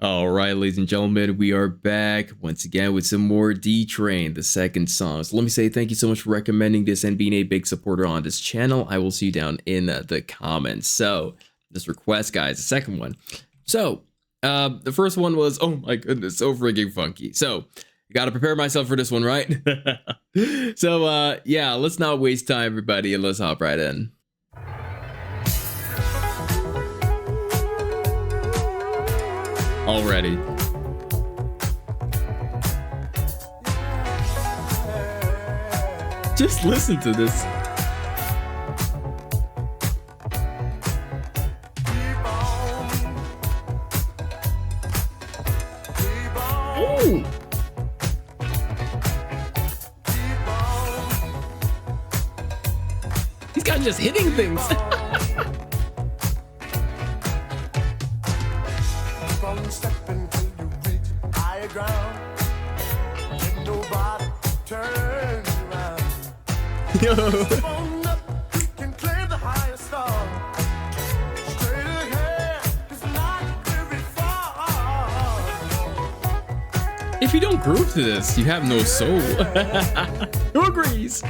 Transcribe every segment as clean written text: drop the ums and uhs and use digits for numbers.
All right, ladies and gentlemen, we are back once again with some more D Train, the second song. So let me say thank you so much for recommending this and being a big supporter on this channel. I will see you down in the comments. So this request, guys, the second one. So the first one was, oh my goodness, so freaking funky. So I got to prepare myself for this one, right? So yeah, let's not waste time, everybody, and let's hop right in. Already. Just listen to this. Ooh. These guys just hitting things. Yo. If you don't groove to this, you have no soul. Who agrees?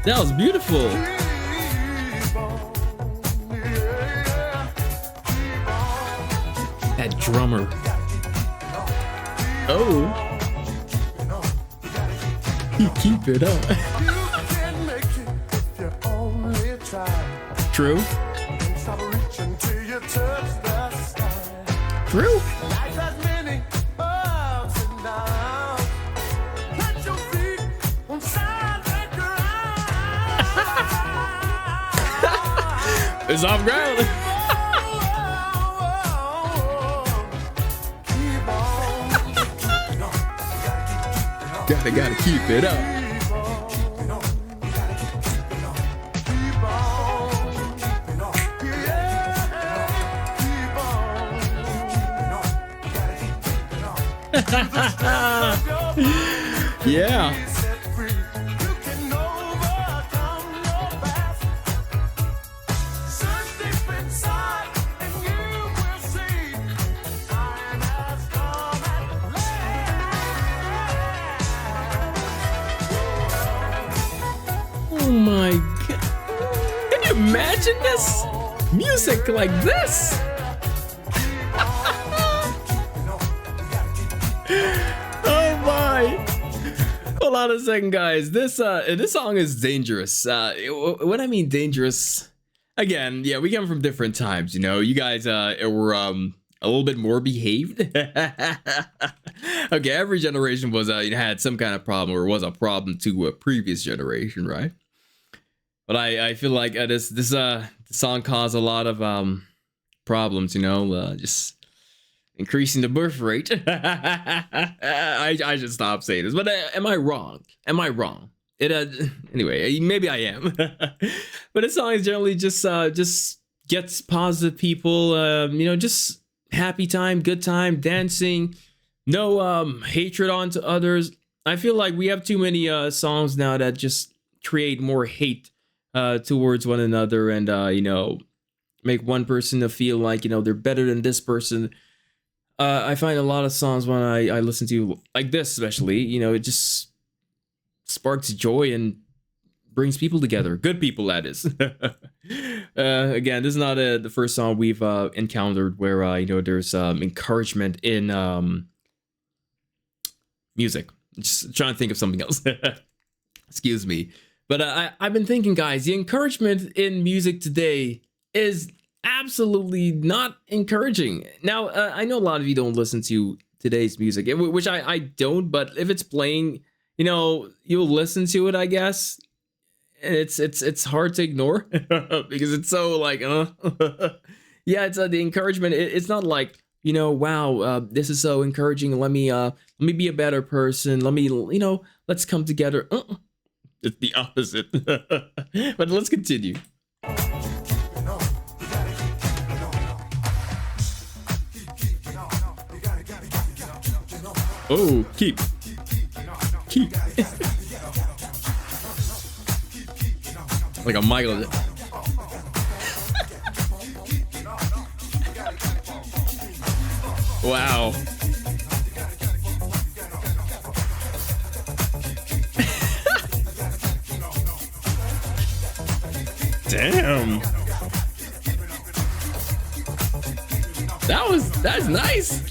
That was beautiful. That drummer. Oh. You keep it up. True. True. It's off ground. Gotta keep it up. Yeah. Oh my god. Can you imagine this? Music like this? Oh my. Hold on a second, guys. This song is dangerous. When I mean dangerous, again, yeah, we come from different times, you know. You guys were a little bit more behaved. Okay, every generation was had some kind of problem or was a problem to a previous generation, right? But I feel like this song caused a lot of problems, you know, just increasing the birth rate. I should stop saying this, but am I wrong? Am I wrong? It anyway, maybe I am. But this song is generally just gets positive people, you know, just happy time, good time, dancing, no hatred onto others. I feel like we have too many songs now that just create more hate towards one another, and you know, make one person to feel like, you know, they're better than this person. I find a lot of songs when I listen to like this, especially, you know, it just sparks joy and brings people together. Good people, that is. Again, this is not the first song we've encountered where you know, there's encouragement in music. Just trying to think of something else. Excuse me. But I've been thinking, guys, the encouragement in music today is absolutely not encouraging. Now, I know a lot of you don't listen to today's music, which I don't, but if it's playing, you know, you'll listen to it, I guess. And it's hard to ignore because it's so like, yeah, it's the encouragement. It's not like wow, this is so encouraging. Let me be a better person. Let me, let's come together. It's the opposite. But let's continue. Oh, keep. Like a Michael. Wow. Damn. That's nice.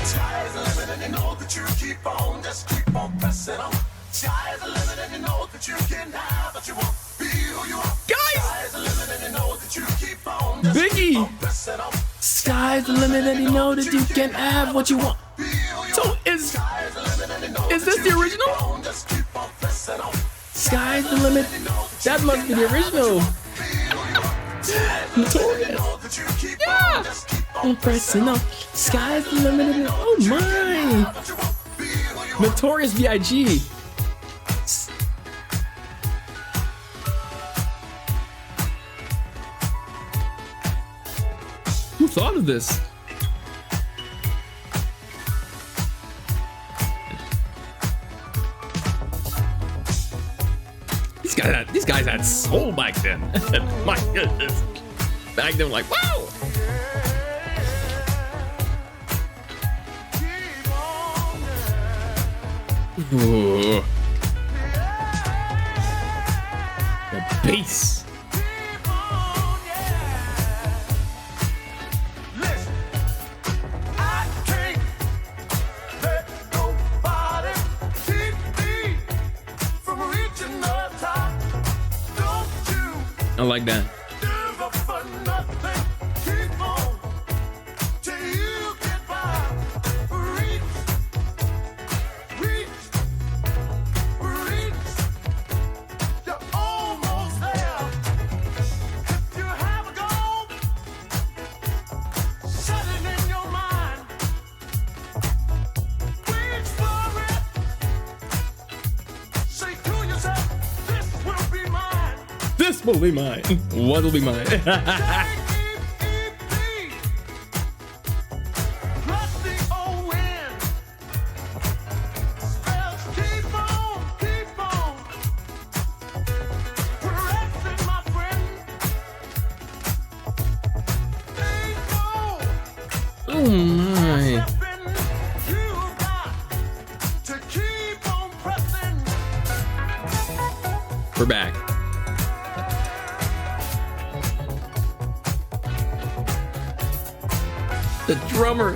Sky's the limit and you know that you keep on, just keep on pressing on. Sky's the limit and you know that you can have what you want, be who you are. Guys! Sky's the limit and you know that you keep on, just Biggie! keep on pressing on. Sky's the limit and you know that you can have what you want. Be who you So are. is Sky's the limit and you know is that this you the keep original? on, just keep on pressing on. Sky's the limit? That must be the original. Notorious. Yeah. I'm pressing up. Sky's the limit. Oh my. Notorious B.I.G. Who thought of this? These guys had soul back then. My goodness. Back then, like, wow. Ooh. The bass. I like that. This will be mine. What will be mine? Oh my. We're back. The drummer.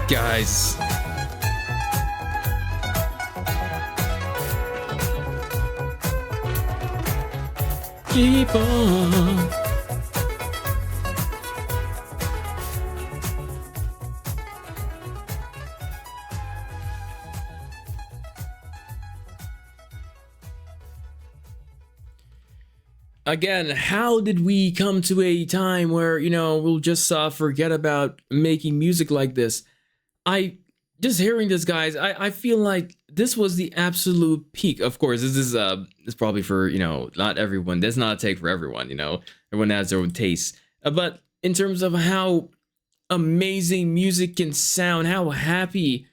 Guys. Keep on. Again, how did we come to a time where, we'll just forget about making music like this? Just hearing this, guys, I feel like this was the absolute peak. Of course, this is probably for, not everyone. That's not a take for everyone, Everyone has their own taste. But in terms of how amazing music can sound, how happy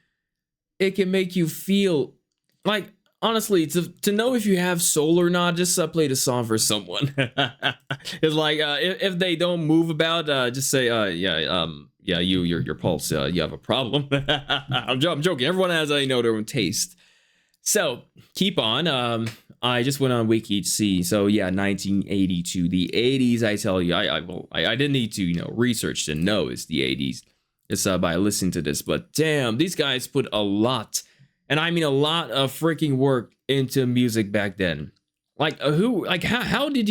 it can make you feel, like, honestly, to know if you have soul or not, just play the song for someone. It's like if they don't move about, just say your pulse, you have a problem. I'm joking. Everyone has their own taste. So keep on. I just went on WikiHC. So yeah, 1982, the 80s. I tell you, I didn't need to research to know it's the 80s. It's by listening to this, but damn, these guys put a lot. And I mean a lot of freaking work into music back then. Like how did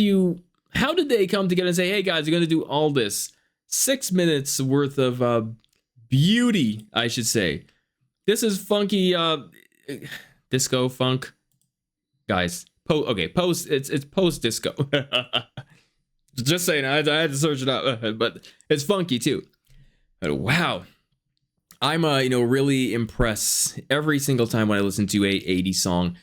they come together and say, hey guys, you're gonna do all this 6 minutes worth of beauty, I should say. This is funky disco funk. Guys, it's post disco. Just saying, I had to search it up, but it's funky too. But wow, I'm really impressed every single time when I listen to a 80s song.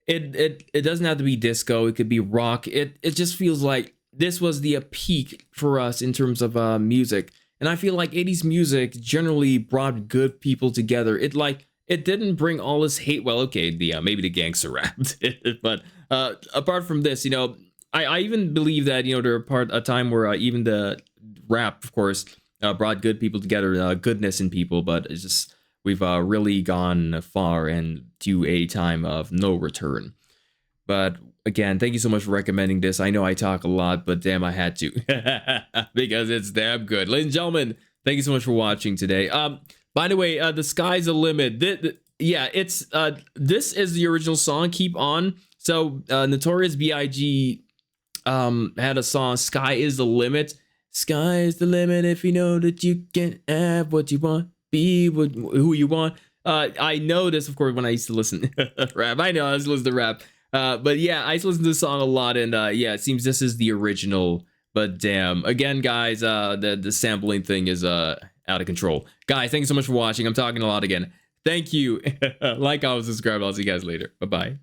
It doesn't have to be disco. It could be rock. It just feels like this was the peak for us in terms of music. And I feel like 80s music generally brought good people together. It didn't bring all this hate. Well, okay, maybe the gangster rap did, but apart from this, I even believe that there a time where even the rap, of course, brought good people together, goodness in people. But it's just we've really gone far and to a time of no return. But again, thank you so much for recommending this. I know I talk a lot, but damn, I had to because it's damn good. Ladies and gentlemen, thank you so much for watching today. By the way, the sky's the limit. It's this is the original song. Keep on. So Notorious B.I.G. Had a song, "Sky is the limit." Sky is the limit if you know that you can have what you want, be who you want. I know this, of course, when I used to listen to rap. I know I used to listen to rap. But yeah, I used to listen to this song a lot, and yeah, it seems this is the original. But damn, again, guys, the sampling thing is out of control. Guys, thank you so much for watching. I'm talking a lot again. Thank you. Like, comment, subscribe. I'll see you guys later. Bye bye.